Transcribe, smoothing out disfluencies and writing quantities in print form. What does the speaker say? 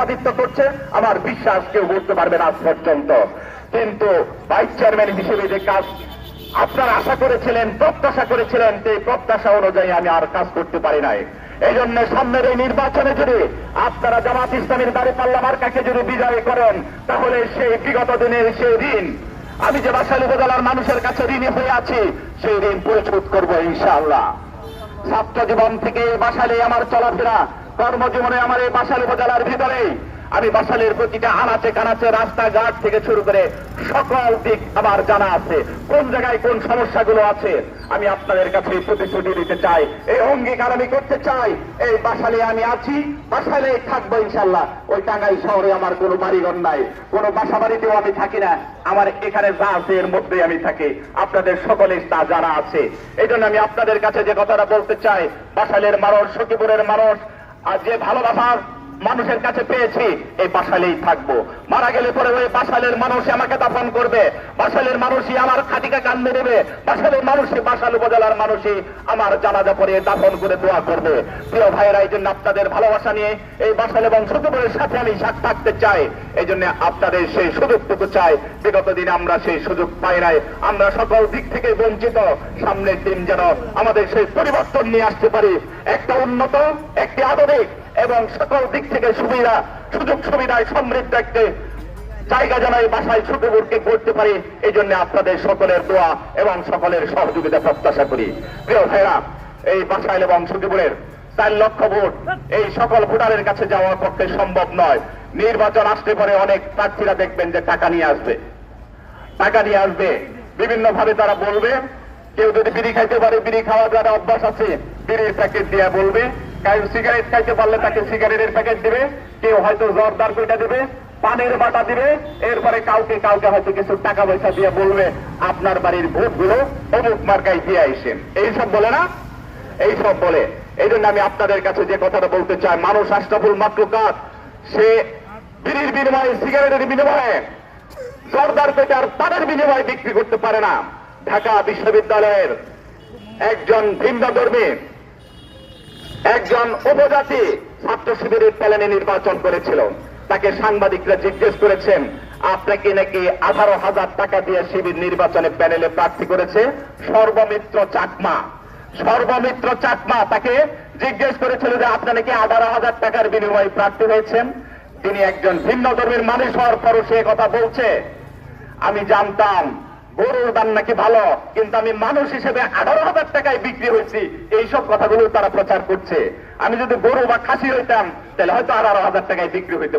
আদিত্য করছে আমার বিশ্বাস কেউ বলতে পারবে না আজ পর্যন্ত। কিন্তু ভাইস চেয়ারম্যান হিসেবে যে কাজ আপনারা আশা করেছিলেন, প্রত্যাশা করেছিলেন, সেই প্রত্যাশা অনুযায়ী আমি আর কাজ করতে পারি নাই। এই জন্য সামনের এই নির্বাচনে যদি আপনারা জামাত ইসলামীর দাঁড়িপাল্লা মার্কাকে যদি বিজয় করেন, তাহলে সেই বিগত দিনের সেই ঋণ, আমি যে বাসাইল উপজেলার মানুষের কাছে ঋণী হয়ে আছি, সেই ঋণ পরিশোধ করবো ইনশাআল্লাহ। ছাত্র জীবন থেকে বাসাইলে আমার চলাফেরা, কর্মজীবনে আমার এই বাসাইল উপজেলার ভিতরেই আমি বাসাইলের প্রতিটা আনাচে কানাচে রাস্তাঘাট থেকে শুরু করে সকল দিক আমার জানা আছে। কোন জায়গায় কোন সমস্যাগুলো আছে আমি আপনাদের কাছে প্রতিশ্রুতি দিতে চাই, এই অঙ্গীকার আমি করতে চাই। এই বাসাইলে আমি আছি, বাসাইলে থাকবো ইনশাল্লাহ। ওই টাঙ্গাইল শহরে আমার কোনো বাড়িঘর নাই, কোনো বাসা বাড়িতেও আমি থাকি না। আমার এখানে যা আছে এর মধ্যেই আমি থাকি, আপনাদের সকলের তা জানা আছে। এই জন্য আমি আপনাদের কাছে যে কথাটা বলতে চাই, বাসাইলের মানুষ, সখীপুরের মানুষ আর যে ভালোবাসার মানুষের কাছে পেয়েছি, এই বাসাইলেই থাকবো। মারা গেলে পরে ওই বাসাইলের মানুষই আমাকে দাফন করবে, বাসাইলের মানুষই আমার খাটিকা কান্দে নেবে, বাসাইলের মানুষই, বাসাইল উপজেলার মানুষই আমার জানাজা পরে দাফন করে দোয়া করবে। প্রিয় ভাইয়েরা, এই জন্য আপনাদের ভালোবাসা নিয়ে এই বাসাইল এবং সখীপুরের সাথে আমি সাথে থাকতে চাই। এই জন্য আপনাদের সেই সুযোগটুকু চাই। বিগত দিনে আমরা সেই সুযোগ পাই নাই, আমরা সকল দিক থেকে বঞ্চিত। সামনের দিন যেন আমাদের সেই পরিবর্তন নিয়ে আসতে পারি, একটা উন্নত, একটি আধুনিক এবং সকল দিক থেকে সুযোগ সুবিধায় সমৃদ্ধ একটি জায়গা যেন এই বাসাইল সখীপুরকে করতে পারি। এই জন্য আপনাদের সকলের দোয়া এবং সকলের সহযোগিতা প্রত্যাশা করি। প্রিয় ভাইরা, এই বাসাইল এবং সখীপুরের 4 লক্ষ ভোট এই সকল ভোটারের কাছে যাওয়ার পক্ষে সম্ভব নয়। নির্বাচন আসতে পরে অনেক প্রার্থীরা দেখবেন যে টাকা নিয়ে আসবে, বিভিন্ন ভাবে তারা বলবে। কেউ যদি বিড়ি খাইতে পারে, বিড়ি খাওয়ার যারা অভ্যাস আছে, বিড়ির প্যাকেট দিয়ে বলবে। কেউ সিগারেট খাইতে পারলে তাকে সিগারেটের প্যাকেট দিবে, কেউ হয়তো জর্দার কইটা দিবে, পানের বাটা দিবে। এরপরে কাউকে হয়তো কিছু টাকা পয়সা দিয়ে বলবে আপনার বাড়ির ভোটগুলো অমুক মার্কায় দিয়ে আইসেন। এইসব বলে না, এইসব বলে। এই জন্য আমি আপনাদের কাছে যে কথাটা বলতে চাই, মানুষ আশরাফুল মাখলুকাত, সে বিড়ির বিনিময়ে, সিগারেটের বিনিময়ে, জর্দার পেটার পানের বিনিময়ে বিক্রি করতে পারে না। ঢাকা বিশ্ববিদ্যালয়ের একজন ভিন্নধর্মী, একজন উপজাতি ছাত্র শিবিরের প্যানেলে নির্বাচন করেছিল। তাকে সাংবাদিকরা জিজ্ঞেস করেছেন, আপনাকে নাকি 18,000 টাকা দিয়ে শিবির নির্বাচনে প্যানেলে প্রার্থী করেছে। সর্বমিত্র চাকমা তাকে জিজ্ঞেস করেছিল যে আপনি নাকি 18,000 টাকার বিনিময়ে প্রার্থী হয়েছেন। তিনি একজন ভিন্ন ধর্মের মানুষ হওয়ার পরও সে কথা বলছে। আমি জানতাম গরুর দাম নাকি ভালো, কিন্তু আমি মানুষ হিসেবে 18,000 টাকায় বিক্রি হয়েছি, এইসব কথাগুলো তারা প্রচার করছে। আমি যদি গরু বা খাসি হইতাম তাহলে হয়তো 18,000 টাকায় বিক্রি হইতে